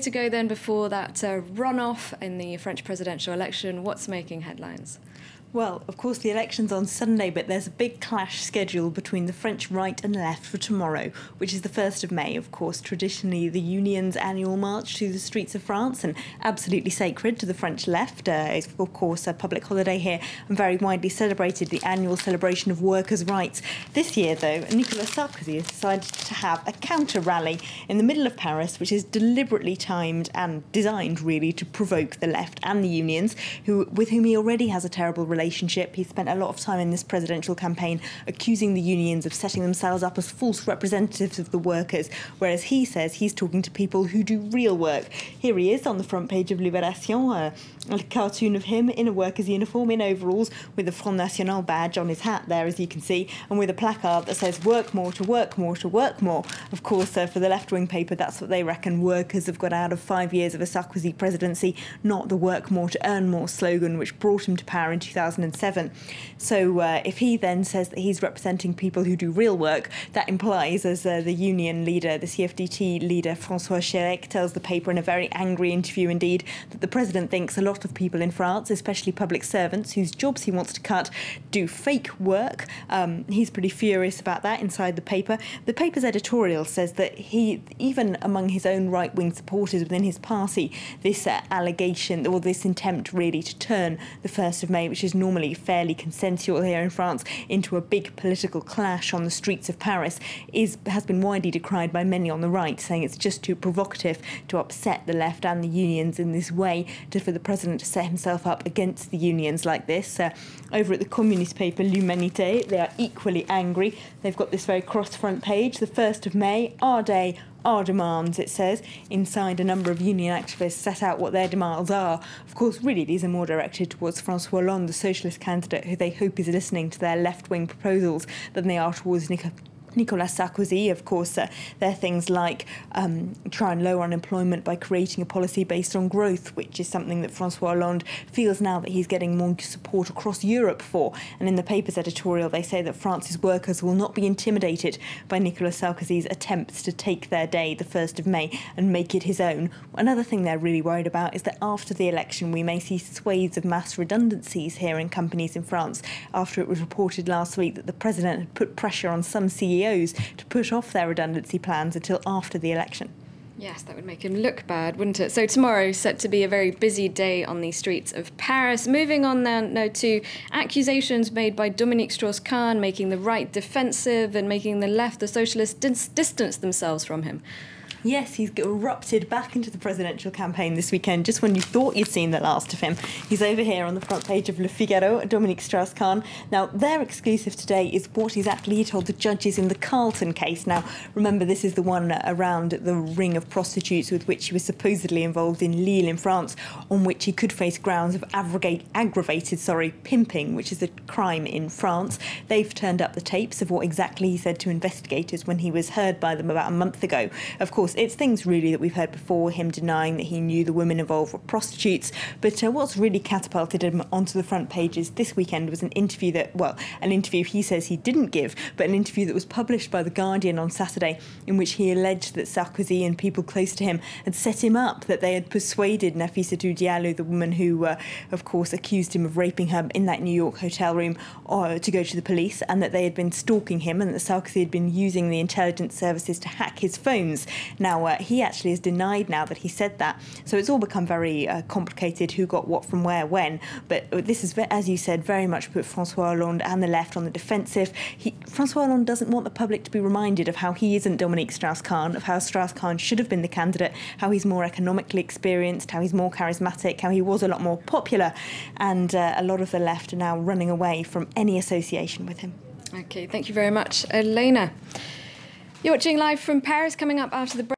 To go then before that runoff in the French presidential election, what's making headlines? Well, of course, the election's on Sunday, but there's a big clash scheduled between the French right and left for tomorrow, which is the 1st of May, of course, traditionally the Union's annual march through the streets of France and absolutely sacred to the French left. It's, of course, a public holiday here and very widely celebrated, the annual celebration of workers' rights. This year, though, Nicolas Sarkozy has decided to have a counter-rally in the middle of Paris, which is deliberately timed and designed, really, to provoke the left and the unions, with whom he already has a terrible relationship. He spent a lot of time in this presidential campaign accusing the unions of setting themselves up as false representatives of the workers, whereas he says he's talking to people who do real work. Here he is on the front page of Libération, a cartoon of him in a worker's uniform, in overalls, with the Front National badge on his hat there, as you can see, and with a placard that says work more to work more to work more. Of course, for the left-wing paper, that's what they reckon workers have got out of 5 years of a Sarkozy presidency, not the work more to earn more slogan, which brought him to power in 2007. So if he then says that he's representing people who do real work, that implies, as the union leader, the CFDT leader, François Chérec, tells the paper in a very angry interview indeed, that the president thinks a lot of people in France, especially public servants whose jobs he wants to cut, do fake work. He's pretty furious about that inside the paper. The paper's editorial says that he, even among his own right-wing supporters within his party, this allegation, or this attempt really to turn the 1st of May, which is normally fairly consensual here in France, into a big political clash on the streets of Paris, has been widely decried by many on the right, saying it's just too provocative to upset the left and the unions in this way, for the president to set himself up against the unions like this. Over at the communist paper L'Humanité, they are equally angry. They've got this very cross front page, the 1st of May, our day, our demands, it says. Inside, a number of union activists set out what their demands are. Of course, really, these are more directed towards François Hollande, the socialist candidate, who they hope is listening to their left-wing proposals, than they are towards Nicolas Sarkozy. Of course, they're things like try and lower unemployment by creating a policy based on growth, which is something that François Hollande feels now that he's getting more support across Europe for. And in the paper's editorial, they say that France's workers will not be intimidated by Nicolas Sarkozy's attempts to take their day, the 1st of May, and make it his own. Another thing they're really worried about is that after the election, we may see swathes of mass redundancies here in companies in France, after it was reported last week that the president had put pressure on some CEOs to put off their redundancy plans until after the election. Yes, that would make him look bad, wouldn't it? So tomorrow set to be a very busy day on the streets of Paris. Moving on now to accusations made by Dominique Strauss-Kahn, making the right defensive and making the left, the socialists, distance themselves from him. Yes, he's erupted back into the presidential campaign this weekend, just when you thought you'd seen the last of him. He's over here on the front page of Le Figaro, Dominique Strauss-Kahn. Now, their exclusive today is what exactly he told the judges in the Carlton case. Now, remember, this is the one around the ring of prostitutes with which he was supposedly involved in Lille in France, on which he could face grounds of aggravated pimping, which is a crime in France. They've turned up the tapes of what exactly he said to investigators when he was heard by them about a month ago. Of course, it's things really that we've heard before, him denying that he knew the women involved were prostitutes. But what's really catapulted him onto the front pages this weekend was an interview he says he didn't give, but an interview that was published by The Guardian on Saturday, in which he alleged that Sarkozy and people close to him had set him up, that they had persuaded Nafissatou Diallo, the woman who, of course, accused him of raping her in that New York hotel room, to go to the police, and that they had been stalking him, and that Sarkozy had been using the intelligence services to hack his phones. Now, he actually has denied now that he said that. So it's all become very complicated, who got what from where, when. But this is, as you said, very much put François Hollande and the left on the defensive. François Hollande doesn't want the public to be reminded of how he isn't Dominique Strauss-Kahn, of how Strauss-Kahn should have been the candidate, how he's more economically experienced, how he's more charismatic, how he was a lot more popular. And a lot of the left are now running away from any association with him. OK, thank you very much, Elena. You're watching Live from Paris. Coming up after the break.